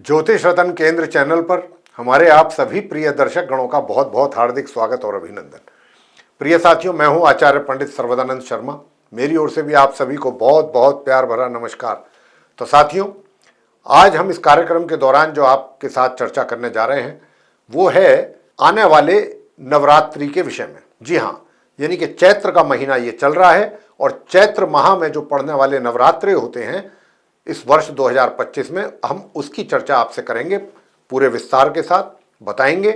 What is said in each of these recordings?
ज्योतिष रतन केंद्र चैनल पर हमारे आप सभी प्रिय दर्शक गणों का बहुत बहुत हार्दिक स्वागत और अभिनंदन। प्रिय साथियों, मैं हूं आचार्य पंडित सर्वदानंद शर्मा। मेरी ओर से भी आप सभी को बहुत बहुत प्यार भरा नमस्कार। तो साथियों, आज हम इस कार्यक्रम के दौरान जो आपके साथ चर्चा करने जा रहे हैं वो है आने वाले नवरात्रि के विषय में। जी हाँ, यानी कि चैत्र का महीना ये चल रहा है और चैत्र माह में जो पड़ने वाले नवरात्रे होते हैं इस वर्ष 2025 में हम उसकी चर्चा आपसे करेंगे। पूरे विस्तार के साथ बताएंगे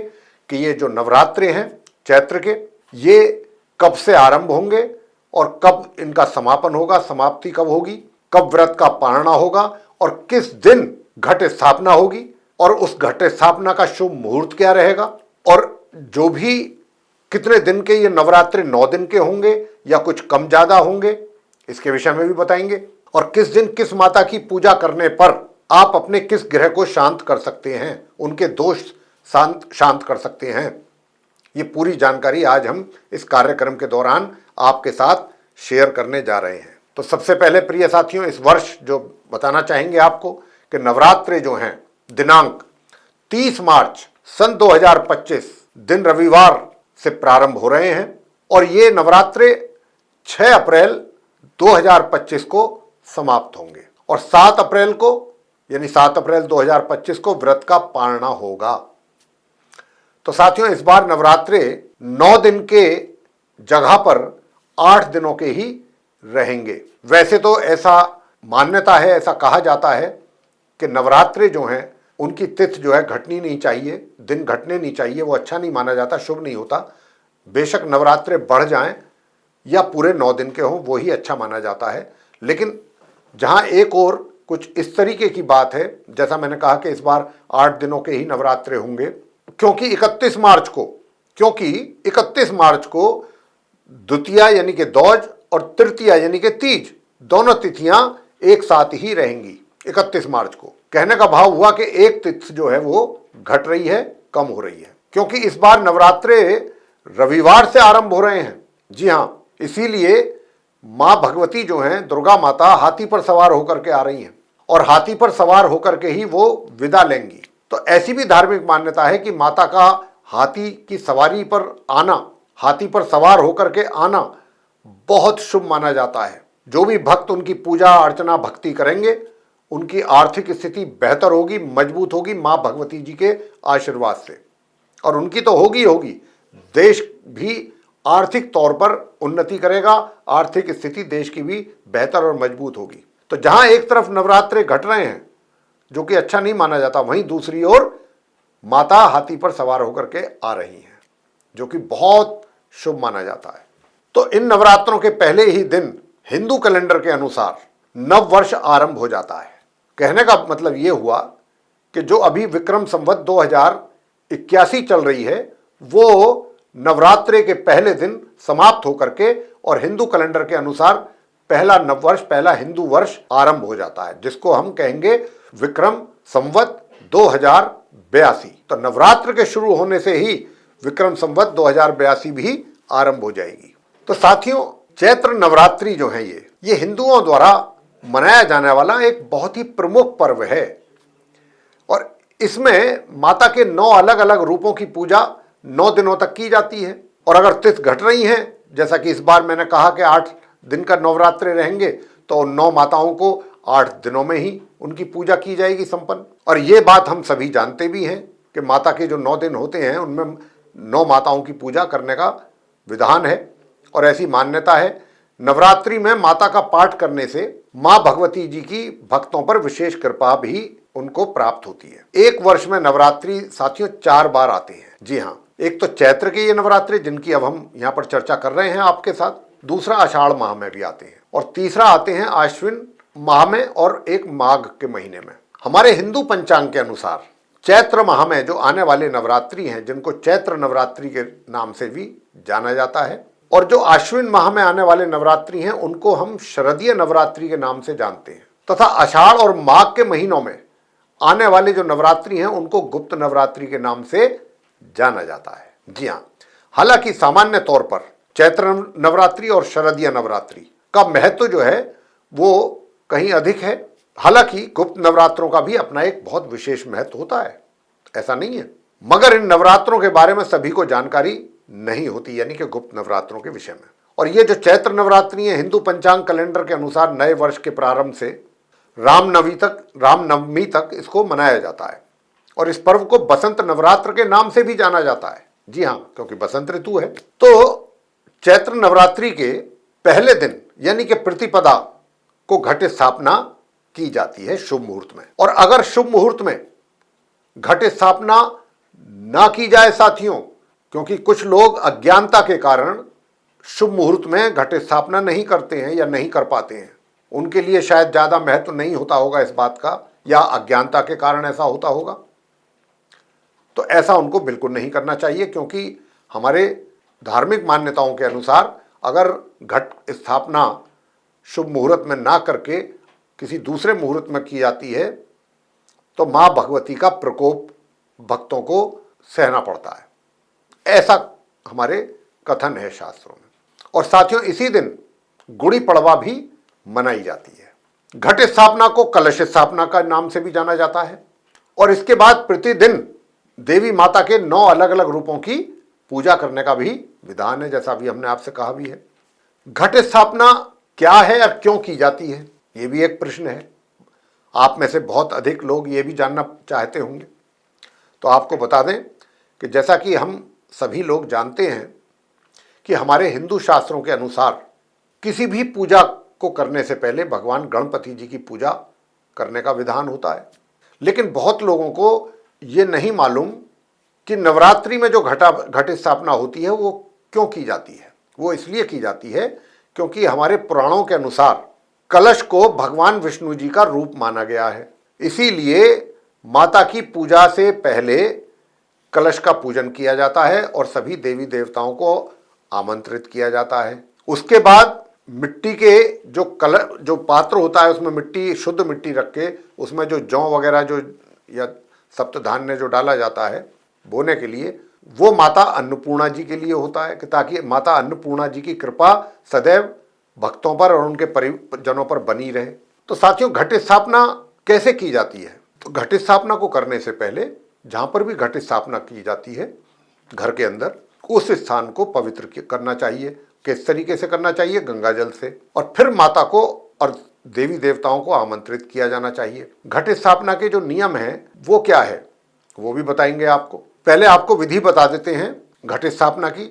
कि ये जो नवरात्रे हैं चैत्र के, ये कब से आरंभ होंगे और कब इनका समापन होगा, समाप्ति कब होगी, कब व्रत का पारणा होगा और किस दिन घट स्थापना होगी और उस घट स्थापना का शुभ मुहूर्त क्या रहेगा, और जो भी कितने दिन के ये नवरात्रि 9 दिन के होंगे या कुछ कम ज्यादा होंगे, इसके विषय में भी बताएंगे। और किस दिन किस माता की पूजा करने पर आप अपने किस ग्रह को शांत कर सकते हैं, उनके दोष शांत कर सकते हैं, ये पूरी जानकारी आज हम इस कार्यक्रम के दौरान आपके साथ शेयर करने जा रहे हैं। तो सबसे पहले प्रिय साथियों, इस वर्ष जो बताना चाहेंगे आपको कि नवरात्रे जो हैं दिनांक 30 मार्च सन 2025 दिन रविवार से प्रारंभ हो रहे हैं और ये नवरात्रे 6 अप्रैल 2025 को समाप्त होंगे और 7 अप्रैल को यानी 7 अप्रैल 2025 को व्रत का पारणा होगा। तो साथियों, इस बार नवरात्रे 9 दिन के जगह पर 8 दिनों के ही रहेंगे। वैसे तो ऐसा मान्यता है, ऐसा कहा जाता है कि नवरात्रे जो हैं उनकी तिथि जो है घटनी नहीं चाहिए, दिन घटने नहीं चाहिए, वो अच्छा नहीं माना जाता, शुभ नहीं होता। बेशक नवरात्रे बढ़ जाएं या पूरे 9 दिन के हों, वो ही अच्छा माना जाता है। लेकिन जहां एक और कुछ इस तरीके की बात है, जैसा मैंने कहा कि इस बार 8 दिनों के ही नवरात्रे होंगे, क्योंकि 31 मार्च को द्वितीया यानी कि दौज और तृतीया यानी कि तीज दोनों तिथियां एक साथ ही रहेंगी। 31 मार्च को कहने का भाव हुआ कि एक तिथि जो है वो घट रही है, कम हो रही है, क्योंकि इस बार नवरात्रे रविवार से आरंभ हो रहे हैं। जी हाँ, इसीलिए मां भगवती जो हैं, दुर्गा माता हाथी पर सवार होकर के आ रही हैं और हाथी पर सवार होकर के ही वो विदा लेंगी। तो ऐसी भी धार्मिक मान्यता है कि माता का हाथी की सवारी पर आना, हाथी पर सवार होकर के आना बहुत शुभ माना जाता है। जो भी भक्त उनकी पूजा अर्चना भक्ति करेंगे उनकी आर्थिक स्थिति बेहतर होगी, मजबूत होगी मां भगवती जी के आशीर्वाद से, और उनकी तो होगी होगी, देश भी आर्थिक तौर पर उन्नति करेगा, आर्थिक स्थिति देश की भी बेहतर और मजबूत होगी। तो जहां एक तरफ नवरात्रे घट रहे हैं जो कि अच्छा नहीं माना जाता, वहीं दूसरी ओर माता हाथी पर सवार होकर के आ रही हैं जो कि बहुत शुभ माना जाता है। तो इन नवरात्रों के पहले ही दिन हिंदू कैलेंडर के अनुसार नव वर्ष आरंभ हो जाता है। कहने का मतलब यह हुआ कि जो अभी विक्रम संवत 2081 चल रही है वो नवरात्रे के पहले दिन समाप्त होकर के और हिंदू कैलेंडर के अनुसार पहला नववर्ष, पहला हिंदू वर्ष आरंभ हो जाता है, जिसको हम कहेंगे विक्रम संवत 2082। तो नवरात्र के शुरू होने से ही विक्रम संवत 2082 भी आरंभ हो जाएगी। तो साथियों, चैत्र नवरात्रि जो है ये हिंदुओं द्वारा मनाया जाने वाला एक बहुत ही प्रमुख पर्व है और इसमें माता के 9 अलग अलग रूपों की पूजा 9 दिनों तक की जाती है। और अगर तिथि घट रही हैं, जैसा कि इस बार मैंने कहा कि 8 दिन का नवरात्रे रहेंगे, तो 9 माताओं को 8 दिनों में ही उनकी पूजा की जाएगी संपन्न। और ये बात हम सभी जानते भी हैं कि माता के जो 9 दिन होते हैं उनमें 9 माताओं की पूजा करने का विधान है और ऐसी मान्यता है। नवरात्रि में माता का पाठ करने से मां भगवती जी की भक्तों पर विशेष कृपा भी उनको प्राप्त होती है। एक वर्ष में नवरात्रि साथियों 4 बार आते हैं। जी हाँ, एक तो चैत्र के ये नवरात्रि जिनकी अब हम यहाँ पर चर्चा कर रहे हैं आपके साथ, दूसरा आषाढ़ माह में भी आते हैं और तीसरा आते हैं आश्विन माह में और एक माघ के महीने में। हमारे हिंदू पंचांग के अनुसार चैत्र माह में जो आने वाले नवरात्रि हैं, जिनको चैत्र नवरात्रि के नाम से भी जाना जाता है, और जो आश्विन माह में आने वाले नवरात्रि हैं उनको हम शरदीय नवरात्रि के नाम से जानते हैं, तथा आषाढ़ और माघ के महीनों में आने वाले जो नवरात्रि हैं उनको गुप्त नवरात्रि के नाम से जाना जाता है। जी हाँ, हालांकि सामान्य तौर पर चैत्र नवरात्रि और शरदीय नवरात्रि का महत्व जो है वो कहीं अधिक है हालांकि गुप्त नवरात्रों का भी अपना एक बहुत विशेष महत्व होता है, ऐसा नहीं है, मगर इन नवरात्रों के बारे में सभी को जानकारी नहीं होती, यानी कि गुप्त नवरात्रों के विषय में। और ये जो चैत्र नवरात्रि है, हिंदू पंचांग कैलेंडर के अनुसार नए वर्ष के प्रारंभ से रामनवमी तक इसको मनाया जाता है। और इस पर्व को बसंत नवरात्र के नाम से भी जाना जाता है। जी हाँ, क्योंकि बसंत ऋतु है। तो चैत्र नवरात्रि के पहले दिन यानी कि प्रतिपदा को घट स्थापना की जाती है शुभ मुहूर्त में। और अगर शुभ मुहूर्त में घट स्थापना ना की जाए साथियों, क्योंकि कुछ लोग अज्ञानता के कारण शुभ मुहूर्त में घट स्थापना नहीं करते हैं या नहीं कर पाते हैं, उनके लिए शायद ज्यादा महत्व नहीं होता होगा इस बात का, या अज्ञानता के कारण ऐसा होता होगा, तो ऐसा उनको बिल्कुल नहीं करना चाहिए। क्योंकि हमारे धार्मिक मान्यताओं के अनुसार अगर घट स्थापना शुभ मुहूर्त में ना करके किसी दूसरे मुहूर्त में की जाती है तो मां भगवती का प्रकोप भक्तों को सहना पड़ता है, ऐसा हमारे कथन है शास्त्रों में। और साथियों, इसी दिन गुड़ी पड़वा भी मनाई जाती है। घट स्थापना को कलश स्थापना का नाम से भी जाना जाता है। और इसके बाद प्रतिदिन देवी माता के 9 अलग अलग रूपों की पूजा करने का भी विधान है, जैसा अभी हमने आपसे कहा भी है। घट स्थापना क्या है और क्यों की जाती है, ये भी एक प्रश्न है। आप में से बहुत अधिक लोग ये भी जानना चाहते होंगे। तो आपको बता दें कि जैसा कि हम सभी लोग जानते हैं कि हमारे हिंदू शास्त्रों के अनुसार किसी भी पूजा को करने से पहले भगवान गणपति जी की पूजा करने का विधान होता है। लेकिन बहुत लोगों को ये नहीं मालूम कि नवरात्रि में जो घट स्थापना होती है वो क्यों की जाती है। वो इसलिए की जाती है क्योंकि हमारे पुराणों के अनुसार कलश को भगवान विष्णु जी का रूप माना गया है। इसीलिए माता की पूजा से पहले कलश का पूजन किया जाता है और सभी देवी देवताओं को आमंत्रित किया जाता है। उसके बाद मिट्टी के जो पात्र होता है उसमें मिट्टी, शुद्ध मिट्टी रख के उसमें जो जौ वगैरह जो या सप्तधान्य जो डाला जाता है बोने के लिए, वो माता अन्नपूर्णा जी के लिए होता है कि ताकि माता अन्नपूर्णा जी की कृपा सदैव भक्तों पर और उनके परिजनों पर बनी रहे। तो साथियों, घट स्थापना कैसे की जाती है? तो घट स्थापना को करने से पहले जहां पर भी घट स्थापना की जाती है घर के अंदर, उस स्थान को पवित्र करना चाहिए। किस तरीके से करना चाहिए? गंगा जल से। और फिर माता को और देवी देवताओं को आमंत्रित किया जाना चाहिए। घट स्थापना के जो नियम हैं वो क्या है वो भी बताएंगे आपको। पहले आपको विधि बता देते हैं घट स्थापना की।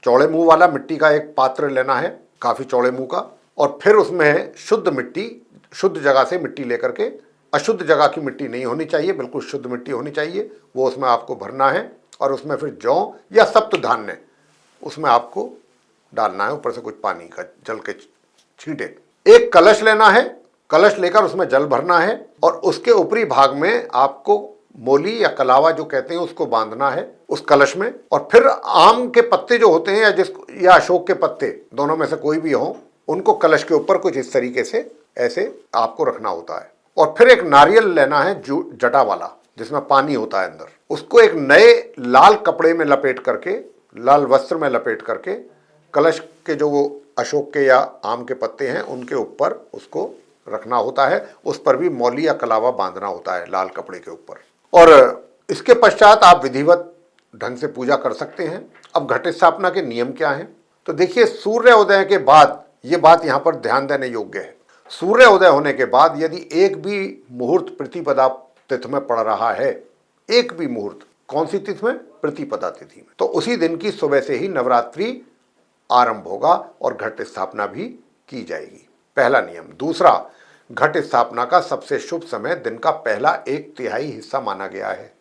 चौड़े मुंह वाला मिट्टी का एक पात्र लेना है, काफी चौड़े मुंह का, और फिर उसमें शुद्ध मिट्टी, शुद्ध जगह से मिट्टी लेकर के, अशुद्ध जगह की मिट्टी नहीं होनी चाहिए, बिल्कुल शुद्ध मिट्टी होनी चाहिए, वो उसमें आपको भरना है। और उसमें फिर जौ या सप्तधान्य उसमें आपको डालना है, ऊपर से कुछ पानी का जल के छींटे। एक कलश लेना है, कलश लेकर उसमें जल भरना है और उसके ऊपरी भाग में आपको मोली या कलावा जो कहते हैं उसको बांधना है उस कलश में। और फिर आम के पत्ते जो होते हैं या अशोक के पत्ते, दोनों में से कोई भी हो, उनको कलश के ऊपर कुछ इस तरीके से ऐसे आपको रखना होता है। और फिर एक नारियल लेना है जटा वाला, जिसमें पानी होता है अंदर, उसको एक नए लाल कपड़े में लपेट करके, लाल वस्त्र में लपेट करके कलश के जो वो अशोक के या आम के पत्ते हैं उनके ऊपर उसको रखना होता है। उस पर भी मौली या कलावा बांधना होता है लाल कपड़े के ऊपर। और इसके पश्चात आप विधिवत ढंग से पूजा कर सकते हैं। अब घट स्थापना के नियम क्या हैं? तो देखिए, सूर्योदय के बाद, ये बात यहाँ पर ध्यान देने योग्य है, सूर्योदय होने के बाद यदि एक भी मुहूर्त प्रतिपदा तिथि में पड़ रहा है, एक भी मुहूर्त, कौन सी तिथि में? प्रतिपदा तिथि में, तो उसी दिन की सुबह से ही नवरात्रि आरंभ होगा और घट स्थापना भी की जाएगी। पहला नियम। दूसरा, घट स्थापना का सबसे शुभ समय दिन का पहला 1/3 हिस्सा माना गया है।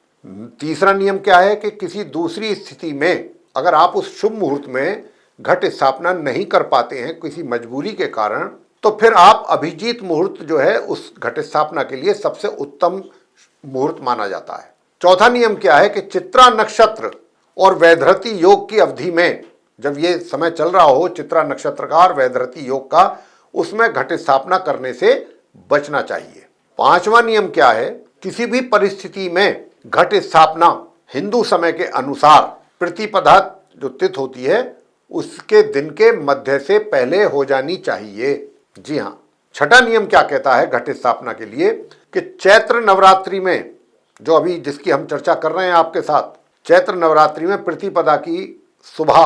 तीसरा नियम क्या है कि किसी दूसरी स्थिति में अगर आप उस शुभ मुहूर्त में घट स्थापना नहीं कर पाते हैं किसी मजबूरी के कारण, तो फिर आप अभिजीत मुहूर्त जो है उस घट स्थापना के लिए सबसे उत्तम मुहूर्त माना जाता है। चौथा नियम क्या है कि चित्रा नक्षत्र और वैधृति योग की अवधि में, जब ये समय चल रहा हो चित्रा नक्षत्र का और वैधृति योग का, उसमें घट स्थापना करने से बचना चाहिए। पांचवा नियम क्या है? किसी भी परिस्थिति में घट स्थापना हिंदू समय के अनुसार प्रतिपदा जो तिथि होती है उसके दिन के मध्य से पहले हो जानी चाहिए। जी हाँ, छठा नियम क्या कहता है घट स्थापना के लिए कि चैत्र नवरात्रि में, जो अभी जिसकी हम चर्चा कर रहे हैं आपके साथ, चैत्र नवरात्रि में प्रतिपदा की सुबह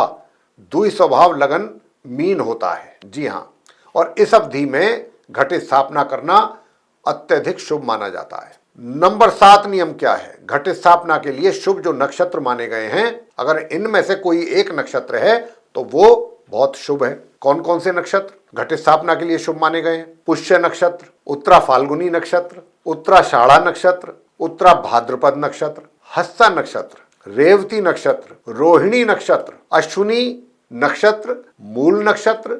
द्वि स्वभाव लगन मीन होता है। जी हाँ, और इस अवधि में घट स्थापना करना अत्यधिक शुभ माना जाता है। नंबर 7 नियम क्या है? घट स्थापना के लिए शुभ जो नक्षत्र माने गए हैं, अगर इनमें से कोई एक नक्षत्र है तो वो बहुत शुभ है। कौन कौन से नक्षत्र घट स्थापना के लिए शुभ माने गए हैं? पुष्य नक्षत्र, उत्तरा फाल्गुनी नक्षत्र, उत्तराषाढ़ा नक्षत्र, उत्तरा भाद्रपद नक्षत्र, हस्ता नक्षत्र, रेवती नक्षत्र, रोहिणी नक्षत्र, अश्विनी नक्षत्र, मूल नक्षत्र,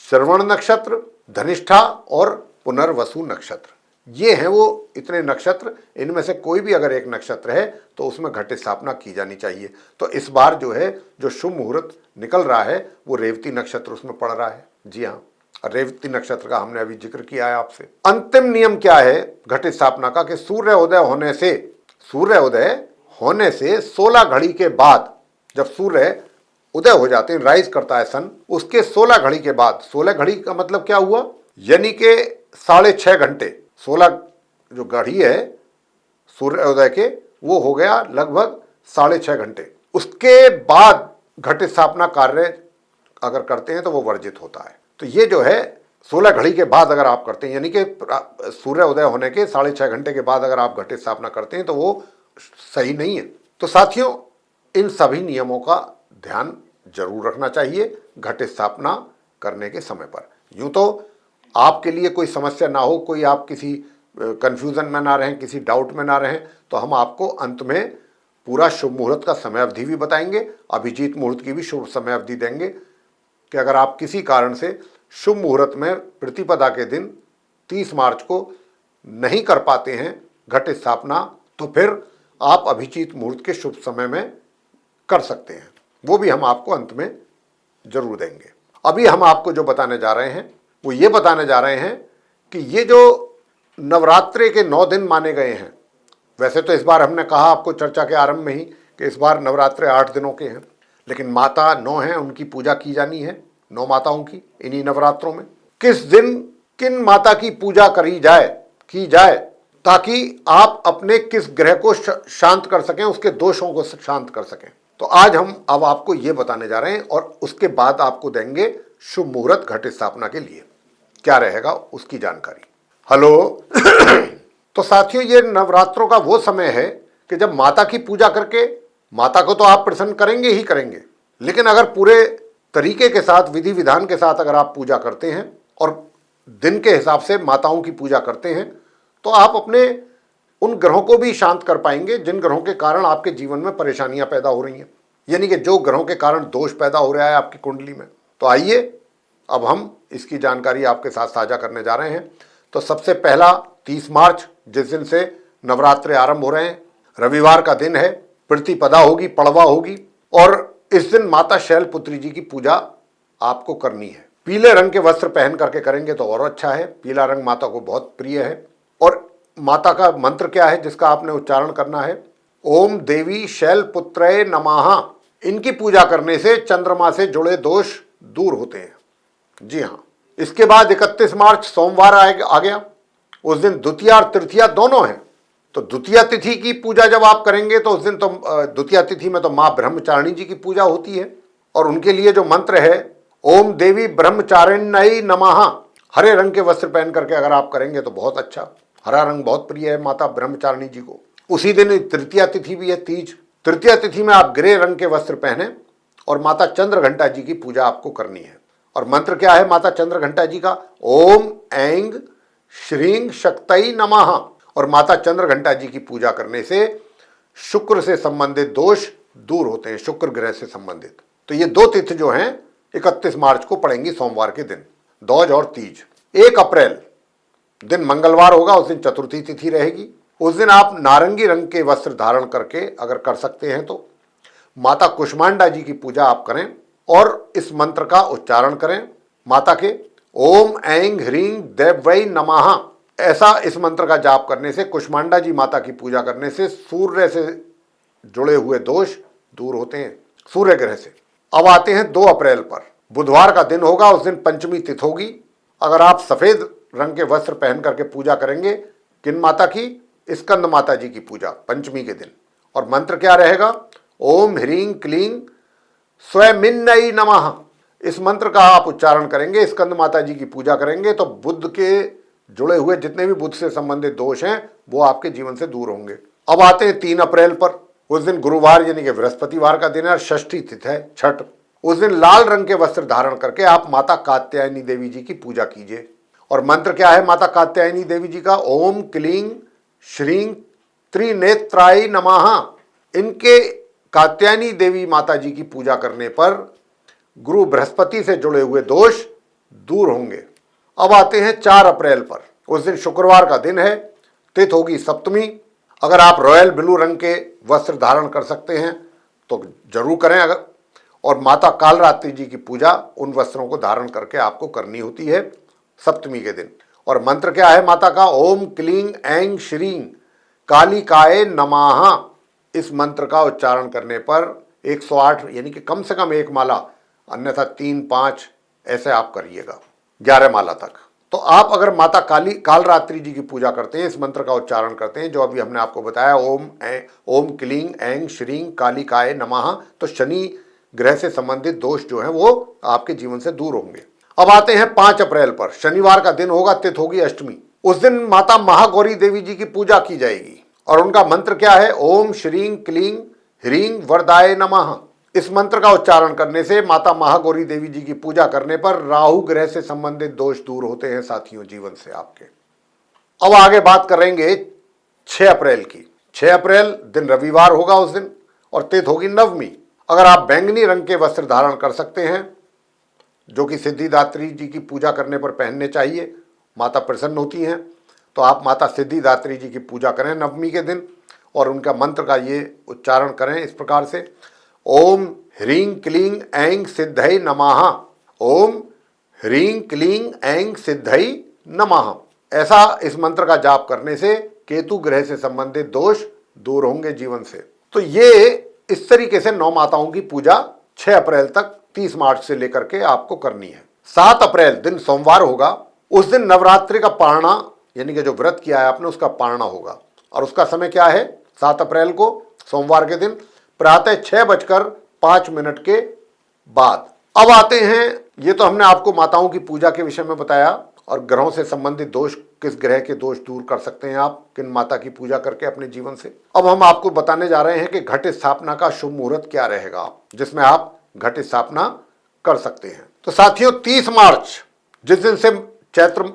श्रवण नक्षत्र, धनिष्ठा और पुनर्वसु नक्षत्र। ये हैं वो इतने नक्षत्र। इनमें से कोई भी अगर एक नक्षत्र है तो उसमें घट स्थापना की जानी चाहिए। तो इस बार जो है जो शुभ मुहूर्त निकल रहा है वो रेवती नक्षत्र उसमें पड़ रहा है। जी हाँ, रेवती नक्षत्र का हमने अभी जिक्र किया है आपसे। अंतिम नियम क्या है घट स्थापना का कि सूर्योदय होने से 16 घड़ी के बाद, जब सूर्य उदय हो जाते हैं, राइज करता है सन, उसके 16 घड़ी के बाद, 16 घड़ी का मतलब क्या हुआ, यानी कि 6.5 घंटे, 16 जो घड़ी है सूर्योदय के वो हो गया लगभग 6.5 घंटे। उसके बाद घट स्थापना कार्य अगर करते हैं तो वो वर्जित होता है। तो ये जो है 16 घड़ी के बाद अगर आप करते हैं, यानी कि सूर्योदय होने के 6.5 घंटे के बाद अगर आप घट स्थापना करते हैं तो वो सही नहीं है। तो साथियों, इन सभी नियमों का ध्यान जरूर रखना चाहिए घट स्थापना करने के समय पर। यूं तो आपके लिए कोई समस्या ना हो, कोई आप किसी कंफ्यूजन में ना रहें, किसी डाउट में ना रहें, तो हम आपको अंत में पूरा शुभ मुहूर्त का समय अवधि भी बताएंगे, अभिजीत मुहूर्त की भी शुभ समय अवधि देंगे कि अगर आप किसी कारण से शुभ मुहूर्त में प्रतिपदा के दिन 30 मार्च को नहीं कर पाते हैं घट स्थापना, तो फिर आप अभिजीत मुहूर्त के शुभ समय में कर सकते हैं। वो भी हम आपको अंत में जरूर देंगे। अभी हम आपको जो बताने जा रहे हैं वो ये बताने जा रहे हैं कि ये जो नवरात्रि के 9 दिन माने गए हैं, वैसे तो इस बार हमने कहा आपको चर्चा के आरंभ में ही कि इस बार नवरात्रे 8 दिनों के हैं, लेकिन माता 9 हैं, उनकी पूजा की जानी है, 9 माताओं की इन्हीं नवरात्रों में। किस दिन किन माता की पूजा की जाए ताकि आप अपने किस ग्रह को शांत कर सकें, उसके दोषों को शांत कर सकें। तो आज हम अब आपको ये बताने जा रहे हैं और उसके बाद आपको देंगे शुभ मुहूर्त घट स्थापना के लिए क्या रहेगा उसकी जानकारी। हेलो तो साथियों, ये नवरात्रों का वो समय है कि जब माता की पूजा करके, माता को तो आप प्रसन्न करेंगे ही करेंगे, लेकिन अगर पूरे तरीके के साथ, विधि विधान के साथ अगर आप पूजा करते हैं और दिन के हिसाब से माताओं की पूजा करते हैं तो आप अपने उन ग्रहों को भी शांत कर पाएंगे जिन ग्रहों के कारण आपके जीवन में परेशानियां पैदा हो रही हैं, यानी कि जो ग्रहों के कारण दोष पैदा हो रहा है आपकी कुंडली में। तो आइए अब हम इसकी जानकारी आपके साथ साझा करने जा रहे हैं। तो सबसे पहला 30 मार्च, जिस दिन से नवरात्रे आरंभ हो रहे हैं, रविवार का दिन है, प्रतिपदा होगी, पड़वा होगी, और इस दिन माता शैलपुत्री जी की पूजा आपको करनी है। पीले रंग के वस्त्र पहन करके करेंगे तो और अच्छा है, पीला रंग माता को बहुत प्रिय है। और माता का मंत्र क्या है जिसका आपने उच्चारण करना है? ओम देवी शैलपुत्रये नमः। इनकी पूजा करने से चंद्रमा से जुड़े दोष दूर होते हैं। जी हाँ, इसके बाद 31 मार्च सोमवार आ गया। उस दिन द्वितीया और तृतीया दोनों हैं। तो द्वितीया तिथि की पूजा जब आप करेंगे तो उस दिन तो द्वितीया तिथि में तो माँ ब्रह्मचारिणी जी की पूजा होती है, और उनके लिए जो मंत्र है ओम देवी ब्रह्मचारिण्यै नमः, हरे रंग के वस्त्र पहन करके अगर आप करेंगे तो बहुत अच्छा। हरा रंग बहुत प्रिय है माता ब्रह्मचारिणी जी को। उसी दिन तृतीया तिथि भी है, तीज। तृतीया तिथि में आप ग्रे रंग के वस्त्र पहने और माता चंद्रघंटा जी की पूजा आपको करनी है। और मंत्र क्या है माता चंद्रघंटा जी का? ओम ऐंग श्रीं शक्तये नमः। और माता चंद्रघंटा जी की पूजा करने से शुक्र से संबंधित दोष दूर होते हैं, शुक्र ग्रह से संबंधित। तो ये 2 तिथि जो हैं 31 मार्च को पड़ेंगी सोमवार के दिन, दौज और तीज। 1 अप्रैल दिन मंगलवार होगा, उस दिन चतुर्थी तिथि रहेगी। उस दिन आप नारंगी रंग के वस्त्र धारण करके अगर कर सकते हैं तो माता कुष्मांडा जी की पूजा आप करें और इस मंत्र का उच्चारण करें माता के ओम ऐंग ह्रीं देव्यै नमः। ऐसा इस मंत्र का जाप करने से, कुष्मांडा जी माता की पूजा करने से सूर्य से जुड़े हुए दोष दूर होते हैं, सूर्य ग्रह से। अब आते हैं 2 अप्रैल पर, बुधवार का दिन होगा, उस दिन पंचमी तिथि होगी। अगर आप सफेद रंग के वस्त्र पहन करके पूजा करेंगे। किन माता की? स्कंद माता जी की पूजा पंचमी के दिन। और मंत्र क्या रहेगा? ओम ह्रीं क्लीं स्वयमिन्नई नमः। इस मंत्र का आप उच्चारण करेंगे, स्कंद माता जी की पूजा करेंगे तो बुध के जुड़े हुए जितने भी बुध से संबंधित दोष हैं वो आपके जीवन से दूर होंगे। अब आते हैं 3 अप्रैल पर। उस दिन गुरुवार यानी कि बृहस्पतिवार का दिन है और षष्ठी तिथि है, छठ। उस दिन लाल रंग के वस्त्र धारण करके आप माता कात्यायनी देवी जी की पूजा कीजिए। और मंत्र क्या है माता कात्यायनी देवी जी का? ओम क्लीं श्रीं त्रिनेत्राय नमः। इनके कात्यायनी देवी माता जी की पूजा करने पर गुरु बृहस्पति से जुड़े हुए दोष दूर होंगे। अब आते हैं 4 अप्रैल पर। उस दिन शुक्रवार का दिन है, तिथि होगी सप्तमी। अगर आप रॉयल ब्लू रंग के वस्त्र धारण कर सकते हैं तो जरूर करें। अगर और माता कालरात्रि जी की पूजा उन वस्त्रों को धारण करके आपको करनी होती है सप्तमी के दिन। और मंत्र क्या है माता का? ओम क्लीं ऐं श्रीं कालिकाय नमः। इस मंत्र का उच्चारण करने पर 108 यानी कि कम से कम 1 माला, अन्यथा 3-5 ऐसे आप करिएगा, 11 माला तक। तो आप अगर माता कालरात्रि जी की पूजा करते हैं, इस मंत्र का उच्चारण करते हैं जो अभी हमने आपको बताया, ओम क्लीं ऐं श्रीं कालिकाय नमः, तो शनि ग्रह से संबंधित दोष जो हैं वो आपके जीवन से दूर होंगे। अब आते हैं 5 अप्रैल पर। शनिवार का दिन होगा, तिथि होगी अष्टमी। उस दिन माता महागौरी देवी जी की पूजा की जाएगी और उनका मंत्र क्या है? ओम श्रीं क्लीं ह्रीं वरदाय नमः। इस मंत्र का उच्चारण करने से माता महागौरी देवी जी की पूजा करने पर राहु ग्रह से संबंधित दोष दूर होते हैं साथियों जीवन से आपके। अब आगे बात करेंगे 6 अप्रैल की। 6 अप्रैल दिन रविवार होगा उस दिन और तिथि होगी नवमी। अगर आप बैंगनी रंग के वस्त्र धारण कर सकते हैं जो कि सिद्धिदात्री जी की पूजा करने पर पहनने चाहिए, माता प्रसन्न होती हैं, तो आप माता सिद्धिदात्री जी की पूजा करें नवमी के दिन और उनका मंत्र का ये उच्चारण करें इस प्रकार से, ओम ह्रीं क्लीं ऐं सिद्धै नमः। ओम ह्रीं क्लीं ऐं सिद्धै नमः। ऐसा इस मंत्र का जाप करने से केतु ग्रह से संबंधित दोष दूर होंगे जीवन से। तो ये इस तरीके से 9 माताओं की पूजा 6 अप्रैल तक 30 मार्च से लेकर के आपको करनी है। 7 अप्रैल दिन सोमवार होगा। उस दिन नवरात्रि का पारणा यानी कि जो व्रत किया है आपने उसका पारणा होगा और उसका समय क्या है? 7 अप्रैल को सोमवार के दिन प्रातः 6:05 के बाद। अब आते हैं, ये तो हमने आपको माताओं की पूजा के विषय में बताया और ग्रहों से संबंधित दोष, किस ग्रह के दोष दूर कर सकते हैं आप किन माता की पूजा करके अपने जीवन से। अब हम आपको बताने जा रहे हैं कि घट स्थापना का शुभ मुहूर्त क्या रहेगा जिसमें आप घट स्थापना कर सकते हैं। तो साथियों 30 मार्च जिस दिन से चैत्र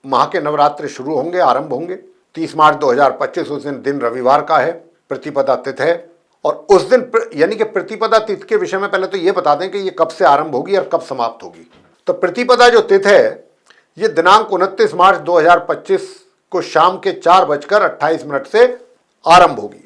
माह के नवरात्रि शुरू होंगे, आरंभ होंगे, 30 मार्च 2025 उस दिन रविवार का है, प्रतिपदा तिथि है। और उस दिन यानी कि प्रतिपदा तिथि के विषय में पहले तो ये बता दें कि ये कब से आरंभ होगी और कब समाप्त होगी। तो प्रतिपदा जो तिथि है ये दिनांक 29 मार्च 2025 को शाम के 4:28 से आरंभ होगी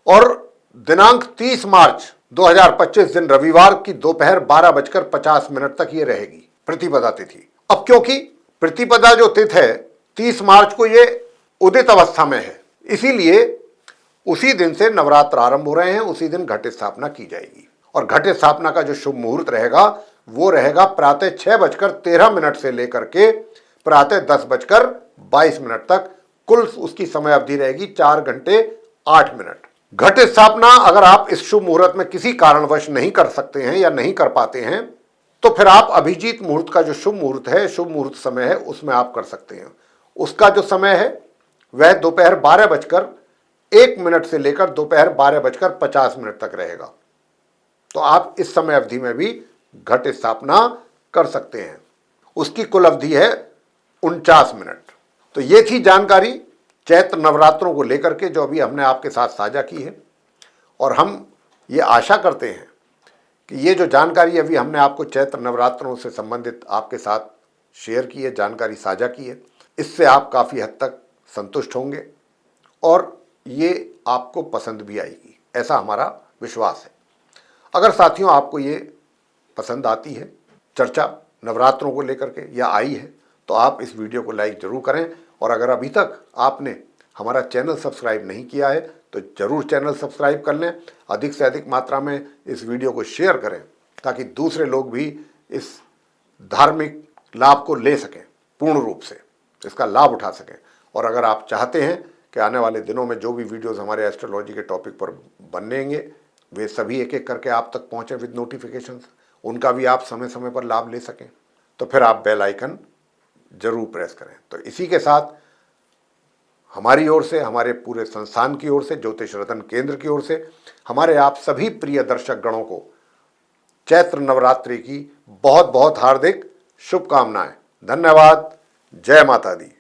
और दिनांक 30 मार्च 2025 दिन रविवार की दोपहर 12:50 तक ये रहेगी प्रतिपदा तिथि। अब क्योंकि प्रतिपदा जो तिथि है 30 मार्च को ये उदित अवस्था में है, इसीलिए उसी दिन से नवरात्र आरंभ हो रहे हैं, उसी दिन घट स्थापना की जाएगी। और घट स्थापना का जो शुभ मुहूर्त रहेगा वो रहेगा प्रातः 6:13 से लेकर के प्रातः 10:22 तक। कुल उसकी समय अवधि रहेगी 4 घंटे 8 मिनट। घट स्थापना अगर आप इस शुभ मुहूर्त में किसी कारणवश नहीं कर सकते हैं या नहीं कर पाते हैं तो फिर आप अभिजीत मुहूर्त का जो शुभ मुहूर्त है, शुभ मुहूर्त समय है, उसमें आप कर सकते हैं। उसका जो समय है वह दोपहर 12:01 से लेकर दोपहर 12:50 तक रहेगा। तो आप इस समय अवधि में भी घट स्थापना कर सकते हैं। उसकी कुल अवधि है 49 मिनट। तो ये थी जानकारी चैत्र नवरात्रों को लेकर के जो अभी हमने आपके साथ साझा की है और हम ये आशा करते हैं कि ये जो जानकारी अभी हमने आपको चैत्र नवरात्रों से संबंधित आपके साथ शेयर की है, जानकारी साझा की है, इससे आप काफ़ी हद तक संतुष्ट होंगे और ये आपको पसंद भी आएगी, ऐसा हमारा विश्वास है। अगर साथियों आपको ये पसंद आती है चर्चा नवरात्रों को लेकर के या आई है तो आप इस वीडियो को लाइक ज़रूर करें और अगर अभी तक आपने हमारा चैनल सब्सक्राइब नहीं किया है तो ज़रूर चैनल सब्सक्राइब कर लें। अधिक से अधिक मात्रा में इस वीडियो को शेयर करें ताकि दूसरे लोग भी इस धार्मिक लाभ को ले सकें पूर्ण रूप से। तो इसका लाभ उठा सकें। और अगर आप चाहते हैं कि आने वाले दिनों में जो भी वीडियोस हमारे एस्ट्रोलॉजी के टॉपिक पर बनेंगे वे सभी एक एक करके आप तक पहुंचे विद नोटिफिकेशंस, उनका भी आप समय समय पर लाभ ले सकें, तो फिर आप बेल आइकन जरूर प्रेस करें। तो इसी के साथ हमारी ओर से, हमारे पूरे संस्थान की ओर से, ज्योतिष रतन केंद्र की ओर से हमारे आप सभी प्रिय दर्शक गणों को चैत्र नवरात्रि की बहुत बहुत हार्दिक शुभकामनाएं। धन्यवाद। जय माता दी।